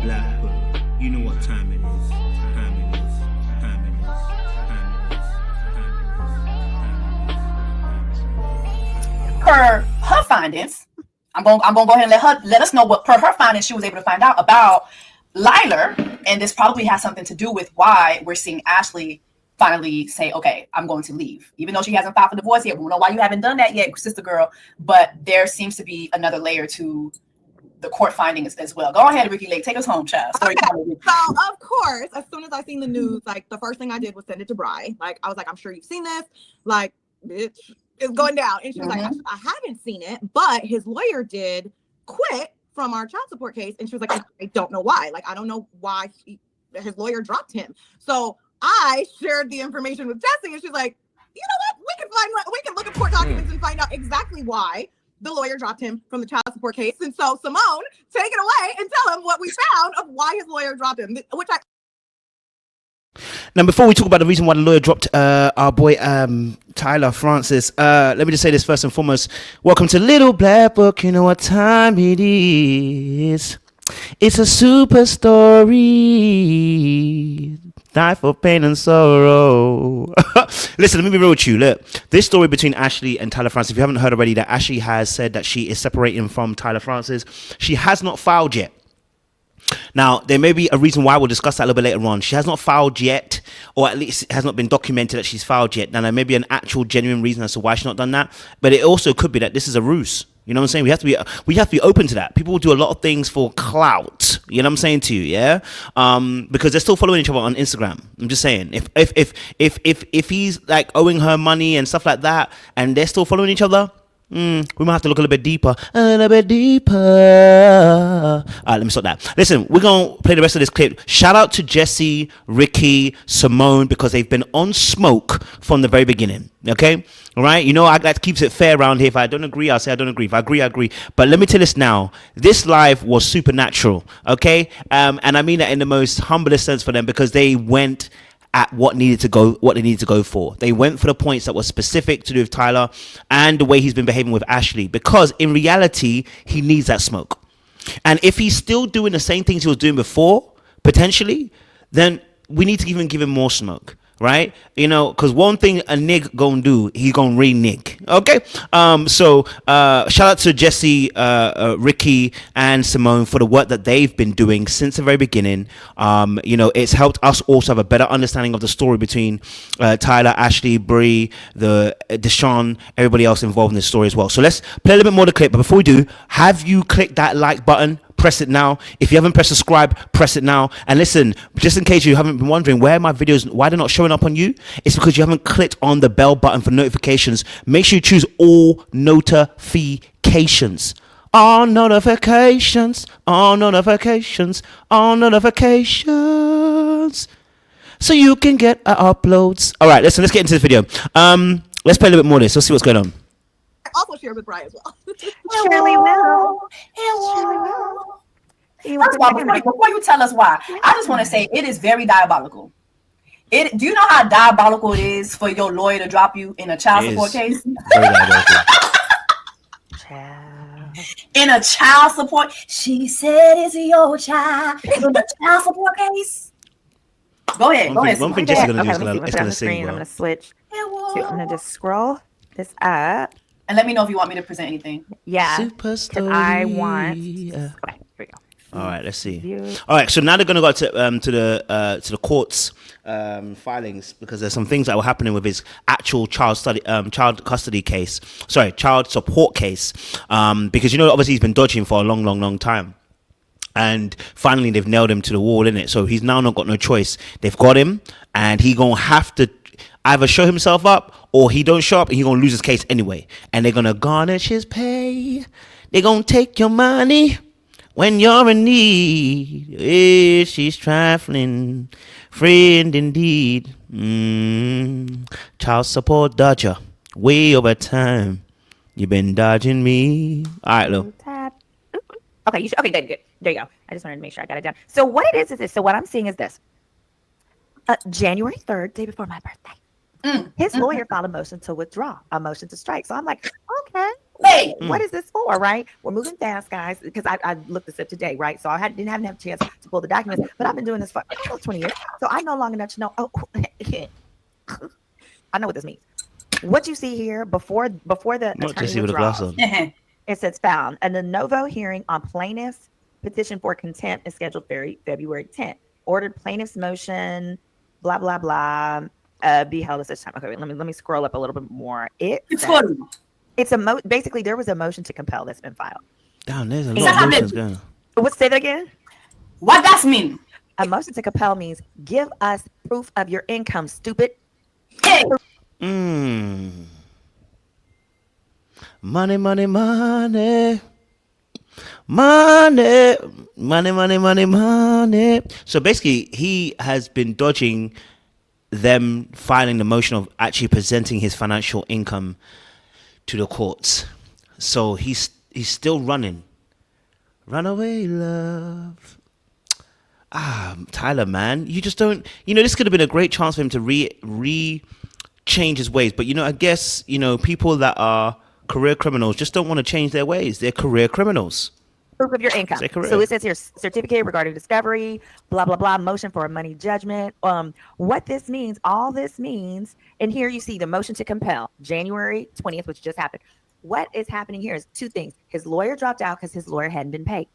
black book. You know what time it is. Time it is. Time it is. Time it is. Per her findings, I'm gonna go ahead and let us know what per her findings she was able to find out about Liler, and this probably has something to do with why we're seeing Ashley finally say, okay, I'm going to leave. Even though she hasn't filed for divorce yet. We don't know why you haven't done that yet, sister girl. But there seems to be another layer to the court findings as well. Go ahead, Rikki Lake. Take us home, child. Okay. So, of course, as soon as I seen the news, like, the first thing I did was send it to Bri. Like, I was like, I'm sure you've seen this. Like, bitch, it's going down. And she was like, I haven't seen it, but his lawyer did quit from our child support case. And she was like, I don't know why. Like, I don't know why his lawyer dropped him. So I shared the information with Jessie, and she's like, you know what? We can look at court documents and find out exactly why the lawyer dropped him from the child support case. And so, Symone, take it away and tell him what we found of why his lawyer dropped him, which I... Now, before we talk about the reason why the lawyer dropped our boy Tyler Francis, let me just say this first and foremost. Welcome to Little Black Book. You know what time it is. It's a super story. Die for pain and sorrow. Listen, let me be real with you. Look, this story between Ashley and Tyler Francis, if you haven't heard already, that Ashley has said that she is separating from Tyler Francis. She has not filed yet. Now, there may be a reason why. We'll discuss that a little bit later on. She has not filed yet, or at least it has not been documented that she's filed yet. Now, there may be an actual genuine reason as to why she's not done that, but it also could be that this is a ruse. You know what I'm saying? We have to be open to that. People will do a lot of things for clout. You know what I'm saying to you, yeah? Because they're still following each other on Instagram. I'm just saying, if he's like owing her money and stuff like that, and they're still following each other, we might have to look a little bit deeper. A little bit deeper. All right, let me stop that. Listen, we're going to play the rest of this clip. Shout out to Jessie, Rikki, Symone, because they've been on smoke from the very beginning. Okay? All right? You know, that keeps it fair around here. If I don't agree, I'll say I don't agree. If I agree, I agree. But let me tell you this now. This live was supernatural. Okay? And I mean that in the most humblest sense for them, because they went at what they needed to go for. They went for the points that were specific to do with Tyler and the way he's been behaving with Ashley, because in reality, he needs that smoke. And if he's still doing the same things he was doing before, potentially, then we need to even give him more smoke. Right? You know, because one thing a nig gonna do, he gonna re-nig. Okay? So shout out to Jessie, Rikki, and Symone for the work that they've been doing since the very beginning. You know, it's helped us also have a better understanding of the story between Tyler, Ashley, Bri, Deshaun, everybody else involved in this story as well. So let's play a little bit more of the clip. But before we do, have you clicked that like button? Press it now. If you haven't pressed subscribe, press it now. And listen, just in case you haven't been wondering where my videos, why they're not showing up on you, it's because you haven't clicked on the bell button for notifications. Make sure you choose all notifications. All notifications, all notifications, all notifications. So you can get our uploads. All right, listen, let's get into the video. Let's play a little bit more of this. Let's see what's going on. Also share with Bri as well. Surely will. First of all, before you tell us why, I just want to say it is very diabolical. Do you know how diabolical it is for your lawyer to drop you in a child support case? Very diabolical. In a child support, she said it's your child. In a child support case. Go ahead. One thing Jessie's gonna do is gonna sing. I'm gonna switch. I'm gonna just scroll this up. And let me know if you want me to present anything. Yeah. Super story. I want. Okay, here we go. All right, let's see. All right, so now they're gonna go to the court's filings, because there's some things that were happening with his actual child support case, because you know obviously he's been dodging for a long time. And finally, they've nailed him to the wall, innit? So he's now not got no choice. They've got him, and he gonna have to either show himself up or he don't show up, and he gonna lose his case anyway. And they're gonna garnish his pay. They're gonna take your money when you're in need. Yeah, she's trifling, friend indeed. Child support dodger, way over time. You've been dodging me. All right, Lou. Okay, okay, good. There you go. I just wanted to make sure I got it down. So what it is this. So what I'm seeing is this. January 3rd, day before my birthday, his lawyer filed a motion to withdraw, a motion to strike. So I'm like, okay, Hey, What is this for, right? We're moving fast, guys, because I looked this up today, right? So I didn't have a chance to pull the documents, but I've been doing this for almost 20 years. So I know long enough to know, oh, I know what this means. What you see here before the Not attorney Jessie with a glass withdraws, on. it says found. And the novo hearing on plaintiff's petition for contempt is scheduled February 10th. Ordered plaintiff's motion, blah, blah, blah, be held at such time. Okay, let me scroll up a little bit more. it's funny. It's basically there was a motion to compel that's been filed. Damn, there's a lot of motions going on. What, say that again? What does mean? A motion to compel means give us proof of your income, stupid. Hey, Money, money, money. Money, money, money, money, money. So basically, he has been dodging them filing the motion of actually presenting his financial income to the courts. So he's still running. Run away, love. Tyler, man, you just don't. This could have been a great chance for him to change his ways. But I guess people that are career criminals just don't want to change their ways. They're career criminals. Proof of your income. So it says here, certificate regarding discovery, blah, blah, blah, motion for a money judgment. What this means, all this means, and here you see the motion to compel, January 20th, which just happened. What is happening here is two things. His lawyer dropped out because his lawyer hadn't been paid.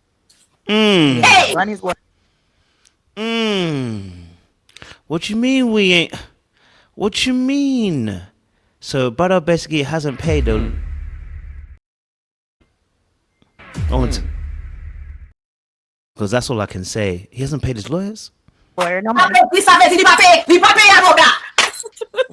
hey, Run his lawyer. What you mean we ain't? What you mean? So brother basically hasn't paid the. Because that's all I can say. He hasn't paid his lawyers. Lawyer, no money. Li savez, li pa paye avocat.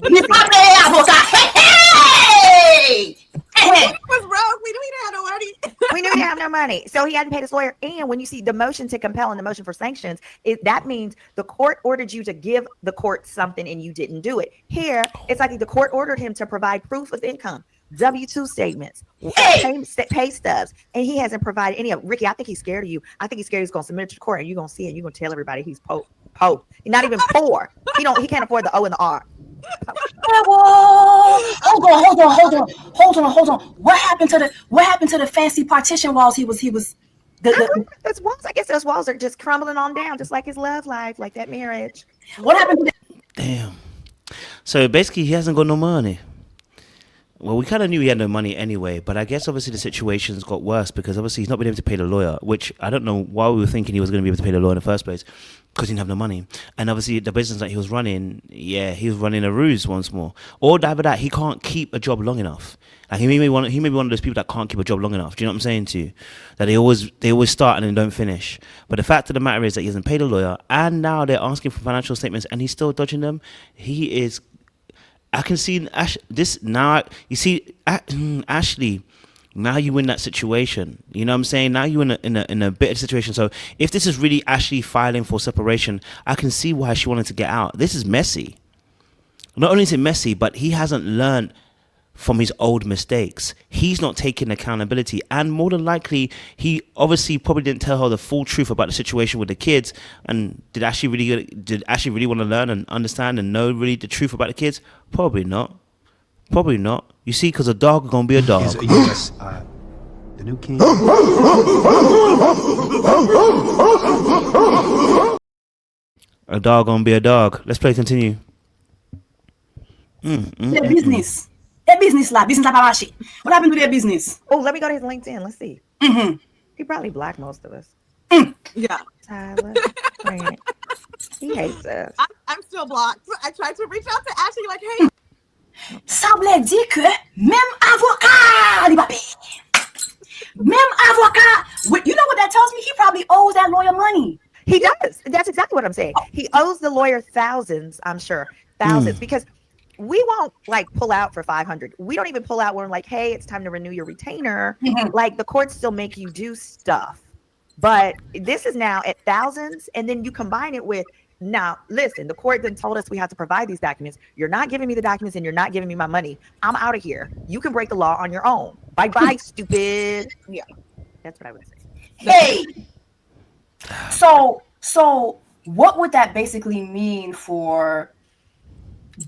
Li pa paye avocat. Hey! He was broke. We didn't have no money. We knew he didn't have no money. So he hadn't paid his lawyer. And when you see the motion to compel and the motion for sanctions, that means the court ordered you to give the court something and you didn't do it. Here, it's like the court ordered him to provide proof of income, W-2 statements, pay stubs, and he hasn't provided any of. Rikki, I think he's scared of you. I think he's scared he's going to submit it to the court and you're going to see it. You're going to tell everybody he's poor. He's not even poor. He can't afford the O and the R. Hold on. What happened to the fancy partition walls? He was Those walls, I guess those walls are just crumbling on down, just like his love life, like that marriage. what happened to the, Damn. So basically, he hasn't got no money. Well, we kind of knew he had no money anyway, but I guess obviously the situation's got worse because obviously he's not been able to pay the lawyer, which I don't know why we were thinking he was going to be able to pay the lawyer in the first place because he didn't have no money. And obviously the business that he was running, he was running a ruse once more. Or either that, he can't keep a job long enough. Like he may be one of those people that can't keep a job long enough. Do you know what I'm saying to you? That they always start and then don't finish. But the fact of the matter is that he hasn't paid a lawyer, and now they're asking for financial statements, and he's still dodging them. He is. I can see this now. You see, Ashley. Now you in that situation. You know what I'm saying? Now you're in a bitter situation. So if this is really Ashley filing for separation, I can see why she wanted to get out. This is messy. Not only is it messy, but he hasn't learned from his old mistakes. He's not taking accountability, and more than likely, he obviously probably didn't tell her the full truth about the situation with the kids. And did Ashley really want to learn and understand and know really the truth about the kids? Probably not. Probably not. You see, because a dog is gonna be a dog. Yes, the new king. A dog gonna be a dog. Let's play. Continue. their business? Their business la pa mache. What happened to their business? Oh, let me go to his LinkedIn. Let's see. Mm-hmm. He probably blocked most of us. Yeah. Tyler, Grant. He hates us. I'm still blocked. I tried to reach out to Ashley, like, hey. Ça voulait dire que même avocat li pa paye. Même avocat. You know what that tells me? He probably owes that lawyer money. He does. That's exactly what I'm saying. He owes the lawyer thousands, I'm sure. Thousands, because we won't like pull out for 500. We don't even pull out when we're like, hey, it's time to renew your retainer. Like the courts still make you do stuff. But this is now at thousands. And then you combine it with, now listen, the court then told us we have to provide these documents. You're not giving me the documents and you're not giving me my money. I'm out of here. You can break the law on your own. Bye-bye, stupid. Yeah, that's what I would say. Hey. So what would that basically mean for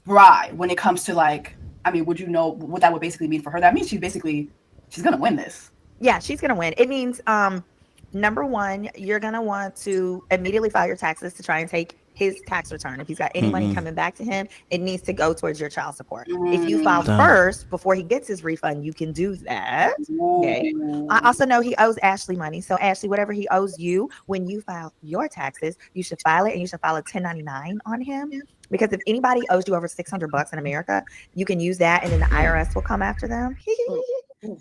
Bri when it comes to like, I mean, would you know what that would basically mean for her? That means she's gonna win this. Yeah, she's gonna win. It means number one, you're gonna want to immediately file your taxes to try and take his tax return. If he's got any money coming back to him, it needs to go towards your child support. If you file first before he gets his refund, you can do that. Okay. I also know he owes Ashley money. So Ashley, whatever he owes you, when you file your taxes, you should file it, and you should file a 1099 on him. Because if anybody owes you over $600 in America, you can use that, and then the IRS will come after them.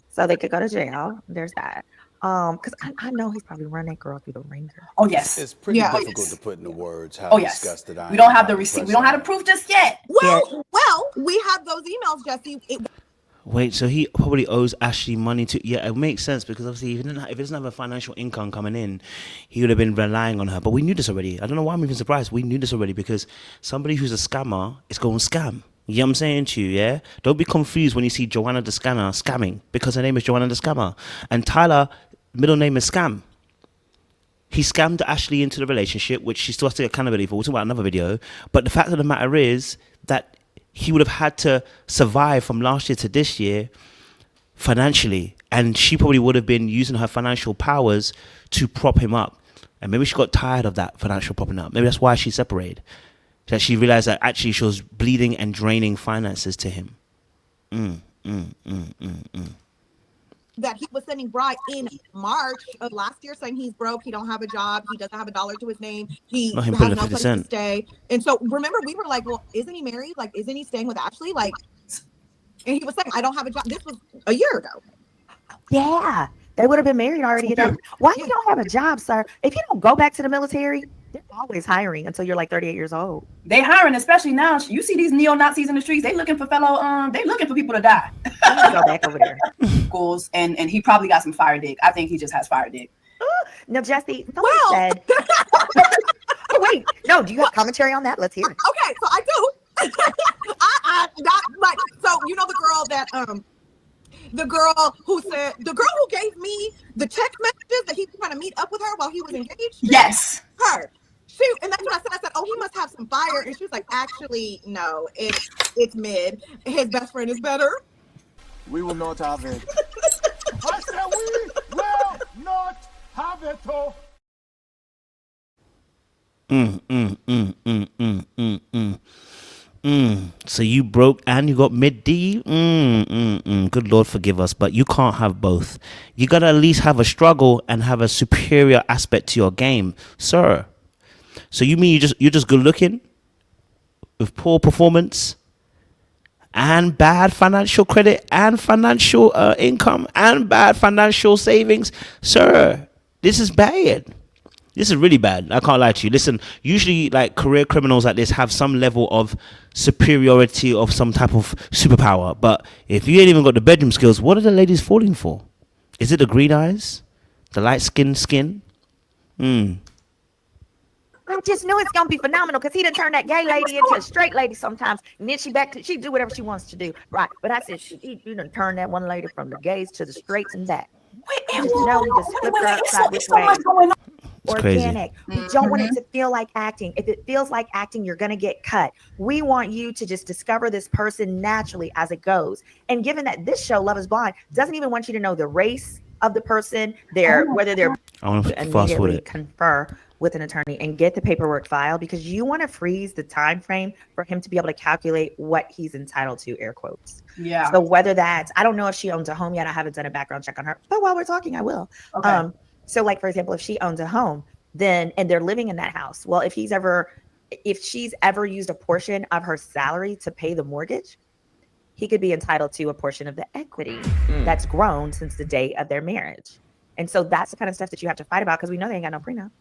So they could go to jail. There's that. Because I know he's probably run that girl through the ringer. Oh yes, it's pretty difficult to put into words how disgusted I am. We don't have the receipt. We don't have the proof just yet. Well, we have those emails, Jessie. Wait, so he probably owes Ashley money to? Yeah, it makes sense because obviously if he doesn't have a financial income coming in, he would have been relying on her. But we knew this already. I don't know why I'm even surprised. We knew this already because somebody who's a scammer is going to scam. You know what I'm saying to you, yeah? Don't be confused when you see Joanna the Scammer scamming because her name is Joanna the Scammer. And Tyler, middle name is Scam. He scammed Ashley into the relationship, which she still has to get accountability for. We'll talk about another video. But the fact of the matter is that he would have had to survive from last year to this year financially. And she probably would have been using her financial powers to prop him up. And maybe she got tired of that financial propping up. Maybe that's why she separated. That she realized that actually she was bleeding and draining finances to him. That he was sending Bri in March of last year saying he's broke, he don't have a job, he doesn't have $1 to his name, he has no place to stay. And so remember, we were like, well, isn't he married? Like, isn't he staying with Ashley? Like, and he was saying, I don't have a job. This was a year ago. Yeah, they would have been married already. Why you don't have a job, sir? If you don't go back to the military, they're always hiring until you're like 38 years old. They hiring, especially now. You see these neo-Nazis in the streets. They looking for they looking for people to die. Go back over there. Schools, and he probably got some fire dick. I think he just has fire dick. No, Jessie, someone said. Oh, wait, no. Do you have commentary on that? Let's hear it. Okay, so I do. I not like so. You know the girl that the girl who gave me the text messages that he was trying to meet up with her while he was engaged. Yes, her. And that's what I said. I said, oh, he must have some fire. And she was like, actually, no, it's mid. His best friend is better. We will not have it. I said we will not have it. So you broke and you got mid D? Good Lord forgive us, but you can't have both. You gotta at least have a struggle and have a superior aspect to your game, sir. So you mean you're just good looking with poor performance and bad financial credit and financial income and bad financial savings? Sir, this is bad. This is really bad. I can't lie to you. Listen, usually like career criminals like this have some level of superiority of some type of superpower. But if you ain't even got the bedroom skills, what are the ladies falling for? Is it the green eyes? The light skin? I just knew it's gonna be phenomenal because he done turn that gay lady into a straight lady sometimes, and then she do whatever she wants to do, right? But I said you done turn that one lady from the gays to the straights and that. Just know he just flipped her upside this way. Organic. We don't want it to feel like acting. If it feels like acting, you're gonna get cut. We want you to just discover this person naturally as it goes. And given that this show, Love Is Blind, doesn't even want you to know the race of the person, whether they're I want to fast forward it. Confer with an attorney and get the paperwork filed because you want to freeze the time frame for him to be able to calculate what he's entitled to, air quotes. Yeah. So whether that's, I don't know if she owns a home yet. I haven't done a background check on her, but while we're talking, I will. Okay. So like, for example, if she owns a home, then, and they're living in that house. Well, if she's ever used a portion of her salary to pay the mortgage, he could be entitled to a portion of the equity that's grown since the day of their marriage. And so that's the kind of stuff that you have to fight about because we know they ain't got no prenup.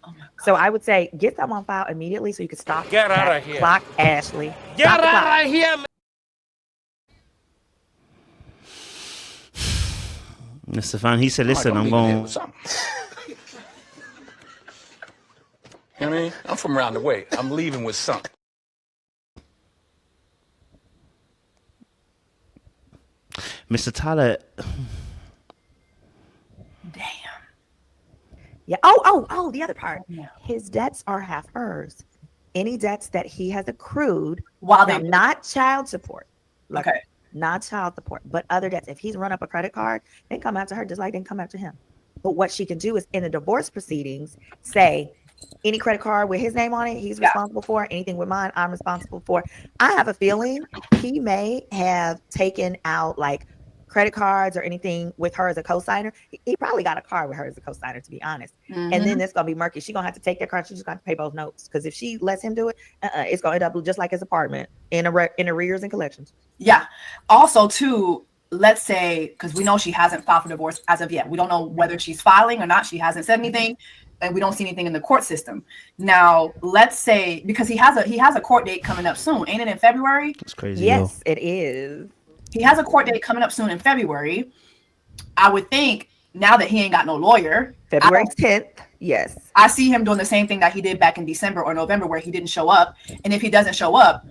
Oh so I would say get them on file immediately so you can stop. Get out of here. Clock Ashley. Get out of here. Mr. Fan, he said, listen, I'm going. You know what I mean? I'm from around the way. I'm leaving with something. Mr. Tyler. Damn. Yeah. Oh, the other part. His debts are half hers. Any debts that he has accrued while they're not child support. Okay. not child support, but other debts. If he's run up a credit card, they come after her just like they come after him. But what she can do is in the divorce proceedings, say any credit card with his name on it, he's responsible for. Anything with mine, I'm responsible for. I have a feeling he may have taken out like credit cards or anything with her as a co-signer. He probably got a car with her as a co-signer, to be honest. And then it's gonna be murky. She's gonna have to take that card. She's just gonna have to pay both notes, because if she lets him do it, it's gonna end up just like his apartment in arrears and collections. Yeah. Also, too, let's say, because we know she hasn't filed for divorce as of yet. We don't know whether she's filing or not. She hasn't said anything, and we don't see anything in the court system. Now, let's say, because he has a court date coming up soon, ain't it, in February? That's crazy. Yes, it is. He has a court date coming up soon in February. I would think now that he ain't got no lawyer. February 10th. Yes. I see him doing the same thing that he did back in December or November, where he didn't show up. And if he doesn't show up,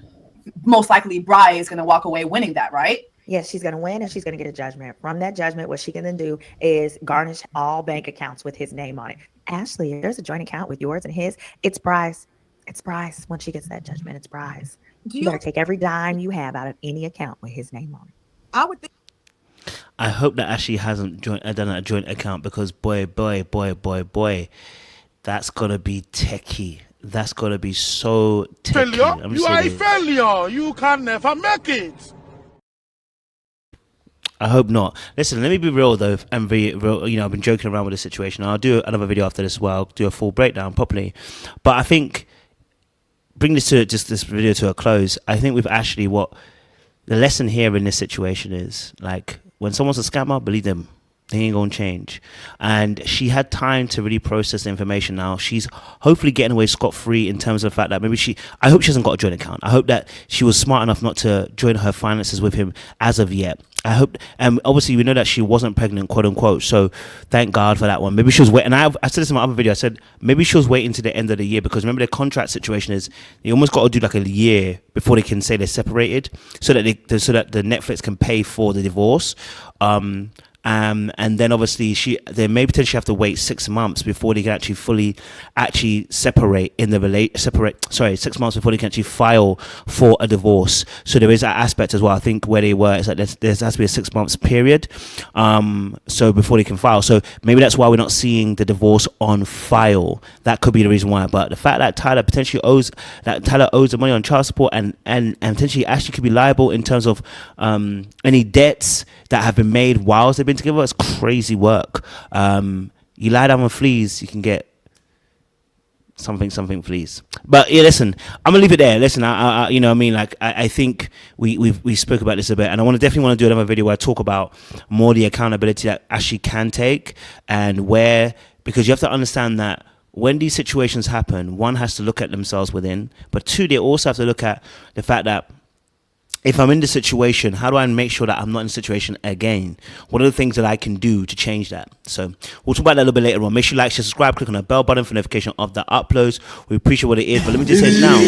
most likely Bri is going to walk away winning that, right? Yes, she's going to win, and she's going to get a judgment. From that judgment, what she can then do is garnish all bank accounts with his name on it. Ashley, there's a joint account with yours and his. It's Bri's. It's Bri's. When she gets that judgment, it's Bri's. You better take every dime you have out of any account with his name on it. I would think. I hope that Ashley hasn't done a joint account, because boy, that's gonna be techie. That's gonna be so techie. Failure? You are a failure. You can never make it. I hope not. Listen, let me be real though, and be real. You know, I've been joking around with this situation. I'll do another video after this as well, do a full breakdown properly. But I think, bring this video to a close. I think with Ashley, what the lesson here in this situation is, like, when someone's a scammer, believe them. They ain't gonna change. And she had time to really process the information. Now she's hopefully getting away scot-free in terms of the fact that maybe I hope she hasn't got a joint account. I hope that she was smart enough not to join her finances with him as of yet. I hope, and obviously we know that she wasn't pregnant, quote unquote, so thank God for that one. Maybe she was waiting, and I said this in my other video, I said maybe she was waiting to the end of the year, because remember the contract situation is you almost got to do like a year before they can say they're separated, so that the Netflix can pay for the divorce. And then obviously they may potentially have to wait 6 months before they can actually separate in the 6 months before they can actually file for a divorce. So there is that aspect as well. I think where they were, it's like there has to be a 6 months period, so before they can file. So maybe that's why we're not seeing the divorce on file. That could be the reason why. But the fact that Tyler owes the money on child support, and potentially Ashley could be liable in terms of any debts that have been made whilst they've been together, it's crazy work. You lie down with fleas, you can get something fleas. But yeah, listen, I'm gonna leave it there. Listen, I you know what I mean, like I think we spoke about this a bit, and I definitely want to do another video where I talk about more the accountability that Ashley can take, and because you have to understand that when these situations happen, one has to look at themselves within, but two, they also have to look at the fact that if I'm in the situation, how do I make sure that I'm not in the situation again? What are the things that I can do to change that? So we'll talk about that a little bit later on. Make sure you like, share, subscribe, click on the bell button for notification of the uploads. We appreciate what it is, but let me just say it now.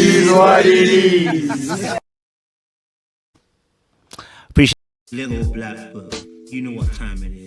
Appreciate Little black book. You know what time it is.